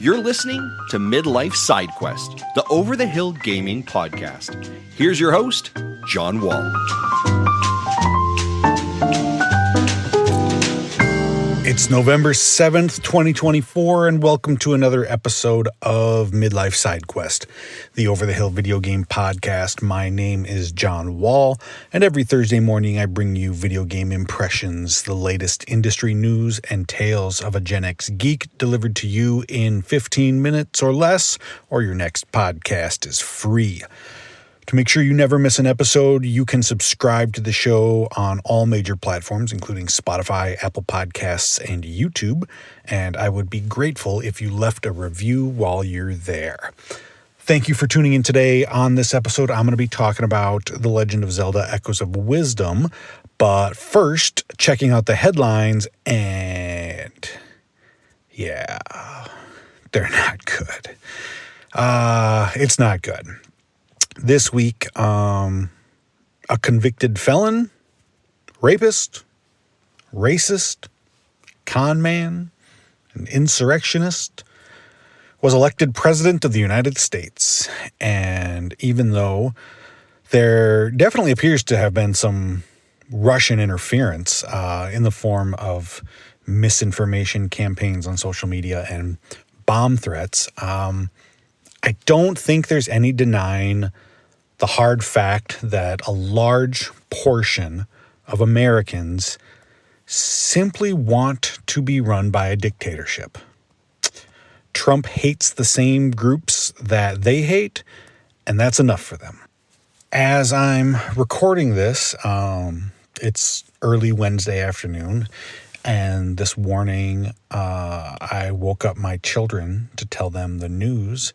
You're listening to Midlife SideQuest, the over-the-hill gaming podcast. Here's your host, John Wall. It's November 7th, 2024, and welcome to another episode of Midlife SideQuest, the over-the-hill video game podcast. My name is John Wall, and every Thursday morning I bring you video game impressions, the latest industry news and tales of a Gen X geek delivered to you in 15 minutes or less, or your next podcast is free. To make sure you never miss an episode, you can subscribe to the show on all major platforms, including Spotify, Apple Podcasts, and YouTube. And I would be grateful if you left a review while you're there. Thank you for tuning in today. On this episode, I'm going to be talking about The Legend of Zelda: Echoes of Wisdom. But first, checking out the headlines, and yeah, they're not good. It's not good. This week, a convicted felon, rapist, racist, con man, an insurrectionist was elected president of the United States. And even though there definitely appears to have been some Russian interference in the form of misinformation campaigns on social media and bomb threats, I don't think there's any denying the hard fact that a large portion of Americans simply want to be run by a dictatorship. Trump hates the same groups that they hate, and that's enough for them. As I'm recording this, it's early Wednesday afternoon, and this morning I woke up my children to tell them the news,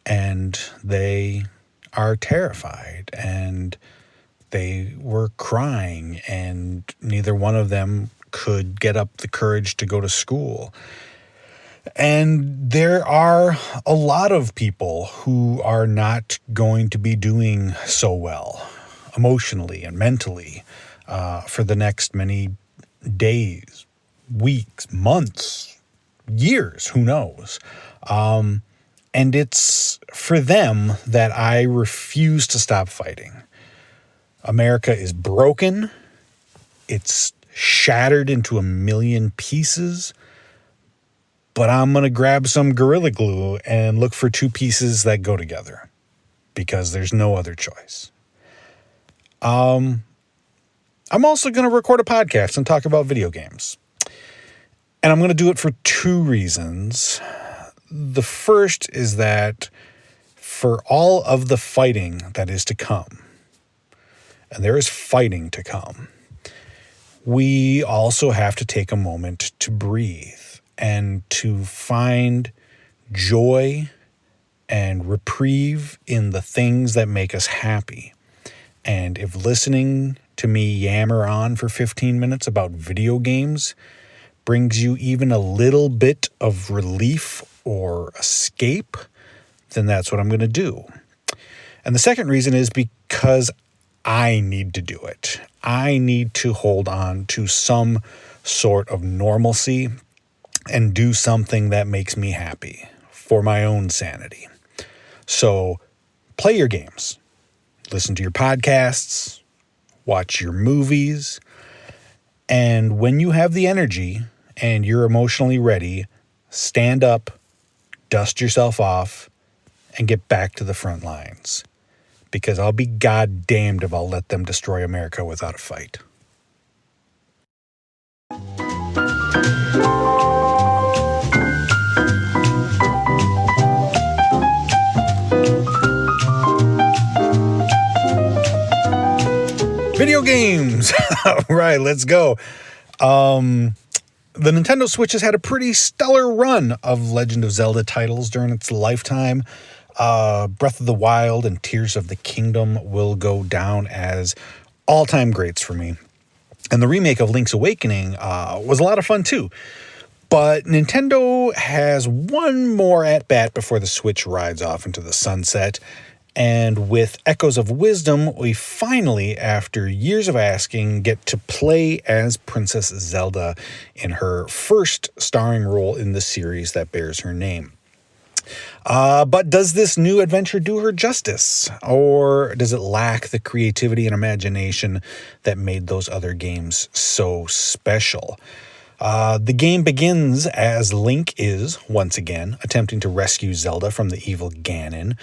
and they are terrified, and they were crying, and neither one of them could get up the courage to go to school. And there are a lot of people who are not going to be doing so well emotionally and mentally for the next many days, weeks, months, years, who knows. And it's for them that I refuse to stop fighting. America is broken. It's shattered into a million pieces. But I'm going to grab some Gorilla Glue and look for two pieces that go together, because there's no other choice. I'm also going to record a podcast and talk about video games. And I'm going to do it for two reasons. The first is that for all of the fighting that is to come, and there is fighting to come, we also have to take a moment to breathe and to find joy and reprieve in the things that make us happy. And if listening to me yammer on for 15 minutes about video games brings you even a little bit of relief or escape, then that's what I'm going to do. And the second reason is because I need to do it. I need to hold on to some sort of normalcy and do something that makes me happy for my own sanity. So play your games, listen to your podcasts, watch your movies, and when you have the energy and you're emotionally ready, stand up, dust yourself off, and get back to the front lines. Because I'll be goddamned if I'll let them destroy America without a fight. Video games! All right, let's go. The Nintendo Switch has had a pretty stellar run of Legend of Zelda titles during its lifetime. Breath of the Wild and Tears of the Kingdom will go down as all-time greats for me. And the remake of Link's Awakening was a lot of fun too. But Nintendo has one more at-bat before the Switch rides off into the sunset. And with Echoes of Wisdom, we finally, after years of asking, get to play as Princess Zelda in her first starring role in the series that bears her name. But does this new adventure do her justice? Or does it lack the creativity and imagination that made those other games so special? The game begins as Link is, once again, attempting to rescue Zelda from the evil Ganon.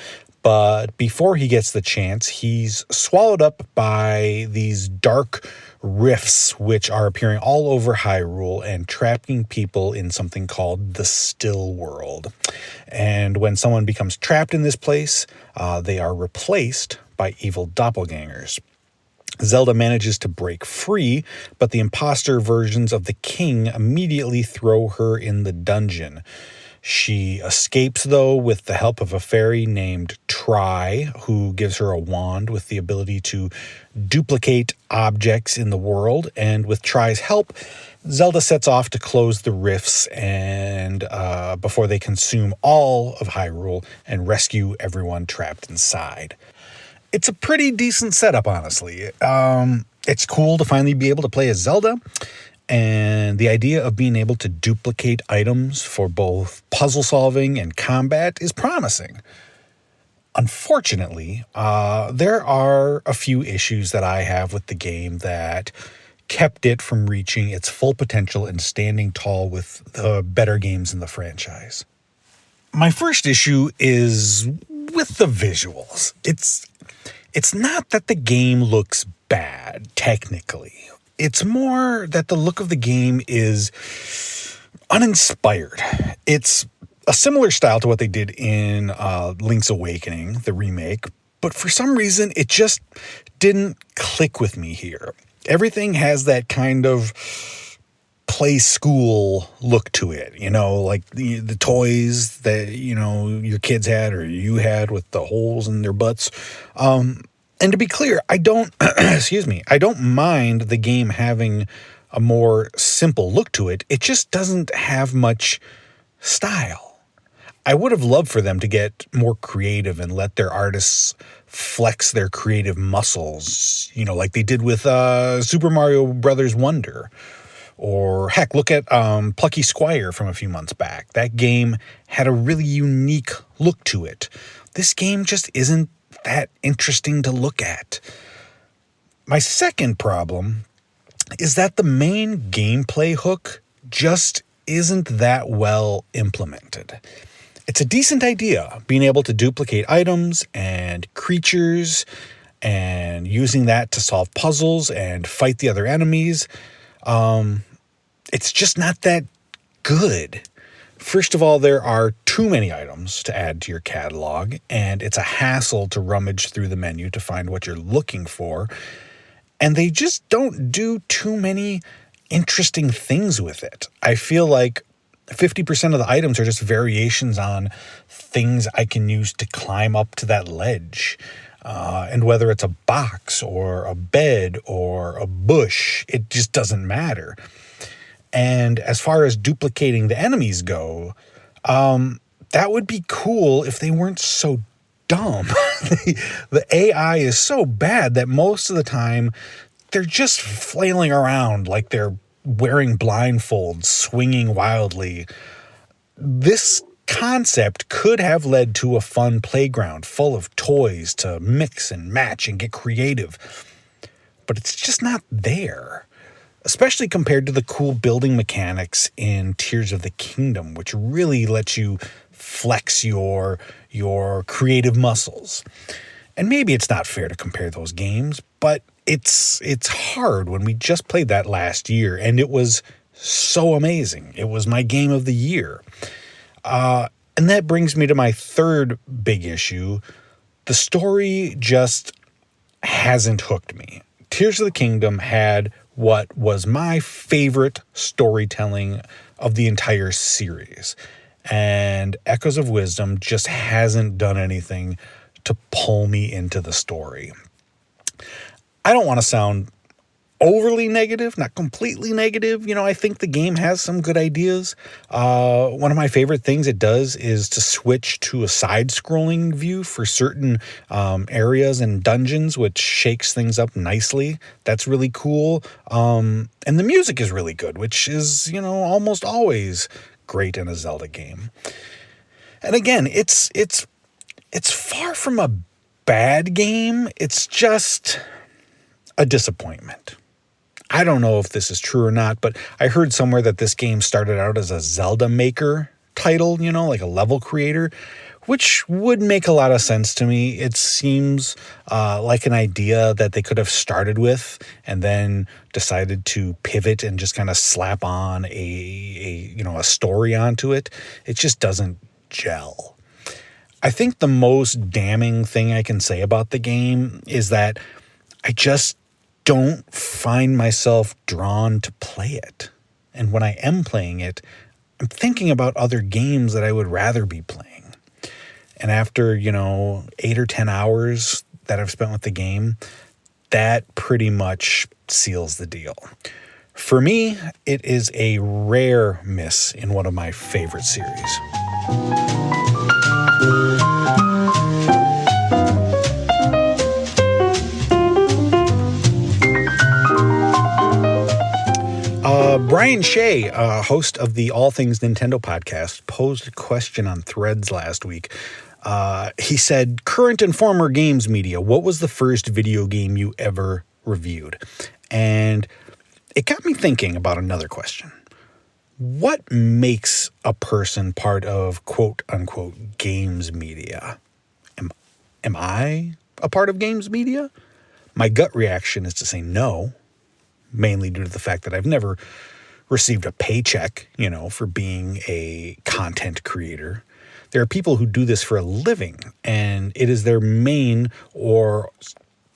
But before he gets the chance, he's swallowed up by these dark rifts, which are appearing all over Hyrule and trapping people in something called the Still World. And when someone becomes trapped in this place, they are replaced by evil doppelgangers. Zelda manages to break free, but the imposter versions of the king immediately throw her in the dungeon. She escapes, though, with the help of a fairy named Tri, who gives her a wand with the ability to duplicate objects in the world. And with Tri's help, Zelda sets off to close the rifts and before they consume all of Hyrule and rescue everyone trapped inside. It's a pretty decent setup, honestly. It's cool to finally be able to play as Zelda. And the idea of being able to duplicate items for both puzzle solving and combat is promising. Unfortunately, there are a few issues that I have with the game that kept it from reaching its full potential and standing tall with the better games in the franchise. My first issue is with the visuals. It's not that the game looks bad, technically. It's more that the look of the game is uninspired. It's a similar style to what they did in Link's Awakening, the remake, but for some reason it just didn't click with me here. Everything has that kind of play school look to it, like the toys that, your kids had or you had with the holes in their butts. And to be clear, I don't, I don't mind the game having a more simple look to it. It just doesn't have much style. I would have loved for them to get more creative and let their artists flex their creative muscles, like they did with Super Mario Brothers Wonder. Or heck, look at Plucky Squire from a few months back. That game had a really unique look to it. This game just isn't that interesting to look at. My second problem is that the main gameplay hook just isn't that well implemented. It's a decent idea, being able to duplicate items and creatures and using that to solve puzzles and fight the other enemies. It's just not that good. First of all, there are too many items to add to your catalog, and it's a hassle to rummage through the menu to find what you're looking for. And they just don't do too many interesting things with it. I feel like 50% of the items are just variations on things I can use to climb up to that ledge. And whether it's a box or a bed or a bush, it just doesn't matter. And as far as duplicating the enemies go, that would be cool if they weren't so dumb. The AI is so bad that most of the time they're just flailing around like they're wearing blindfolds, swinging wildly. This concept could have led to a fun playground full of toys to mix and match and get creative. But it's just not there. Especially compared to the cool building mechanics in Tears of the Kingdom, which really lets you flex your creative muscles. And maybe it's not fair to compare those games, but it's hard when we just played that last year, and it was so amazing. It was my game of the year. And that brings me to my third big issue. The story just hasn't hooked me. Tears of the Kingdom had what was my favorite storytelling of the entire series. And Echoes of Wisdom just hasn't done anything to pull me into the story. I don't want to sound overly negative, not completely negative. I think the game has some good ideas. One of my favorite things it does is to switch to a side-scrolling view for certain areas and dungeons, which shakes things up nicely. That's really cool. And the music is really good, which is, almost always great in a Zelda game. And again, it's far from a bad game. It's just a disappointment. I don't know if this is true or not, but I heard somewhere that this game started out as a Zelda maker title, like a level creator, which would make a lot of sense to me. It seems like an idea that they could have started with and then decided to pivot and just kind of slap on a story onto it. It just doesn't gel. I think the most damning thing I can say about the game is that I just don't find myself drawn to play it. And when I am playing it, I'm thinking about other games that I would rather be playing. And after, 8 or 10 hours that I've spent with the game, that pretty much seals the deal. For me, it is a rare miss in one of my favorite series. Brian Shea, host of the All Things Nintendo podcast, posed a question on Threads last week. He said, current and former games media, what was the first video game you ever reviewed? And it got me thinking about another question. What makes a person part of quote-unquote games media? Am I a part of games media? My gut reaction is to say no, mainly due to the fact that I've never received a paycheck, for being a content creator. There are people who do this for a living, and it is their main or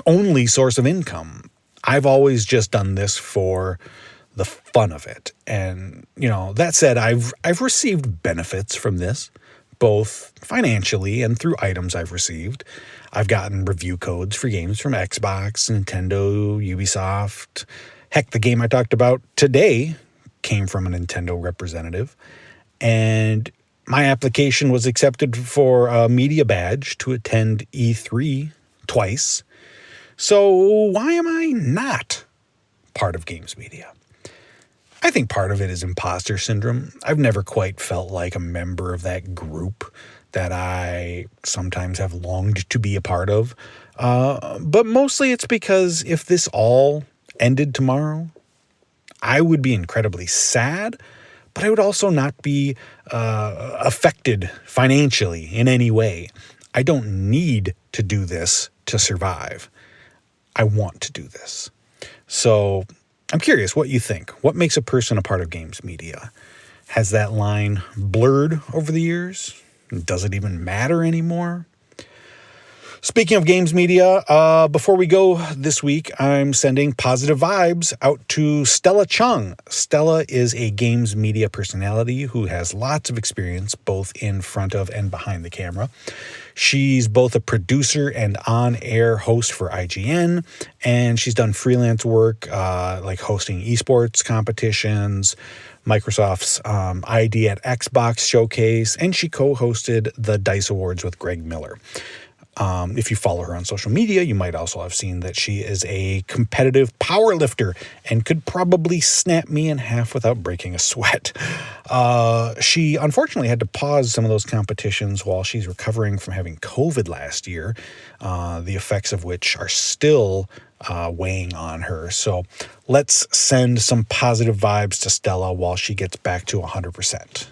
only source of income. I've always just done this for the fun of it. And, that said, I've received benefits from this, both financially and through items I've received. I've gotten review codes for games from Xbox, Nintendo, Ubisoft. Heck, the game I talked about today came from a Nintendo representative. And my application was accepted for a media badge to attend E3 twice. So why am I not part of games media? I think part of it is imposter syndrome. I've never quite felt like a member of that group that I sometimes have longed to be a part of. But mostly it's because if this all ended tomorrow, I would be incredibly sad, but I would also not be affected financially in any way. I don't need to do this to survive. I want to do this. So I'm curious what you think. What makes a person a part of games media? Has that line blurred over the years? Does it even matter anymore? Speaking of games media, before we go this week, I'm sending positive vibes out to Stella Chung. Stella is a games media personality who has lots of experience both in front of and behind the camera. She's both a producer and on-air host for IGN, and she's done freelance work like hosting esports competitions, Microsoft's ID at Xbox showcase, and she co-hosted the DICE Awards with Greg Miller. If you follow her on social media, you might also have seen that she is a competitive power lifter and could probably snap me in half without breaking a sweat. She unfortunately had to pause some of those competitions while she's recovering from having COVID last year, the effects of which are still weighing on her. So let's send some positive vibes to Stella while she gets back to 100%.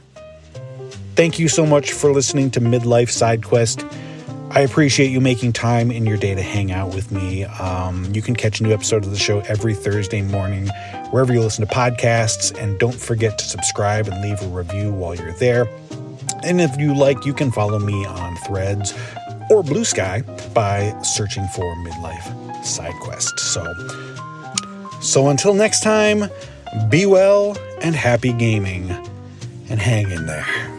Thank you so much for listening to Midlife SideQuest. I appreciate you making time in your day to hang out with me. You can catch a new episode of the show every Thursday morning, wherever you listen to podcasts. And don't forget to subscribe and leave a review while you're there. And if you like, you can follow me on Threads or Blue Sky by searching for Midlife SideQuest. So until next time, be well and happy gaming, and hang in there.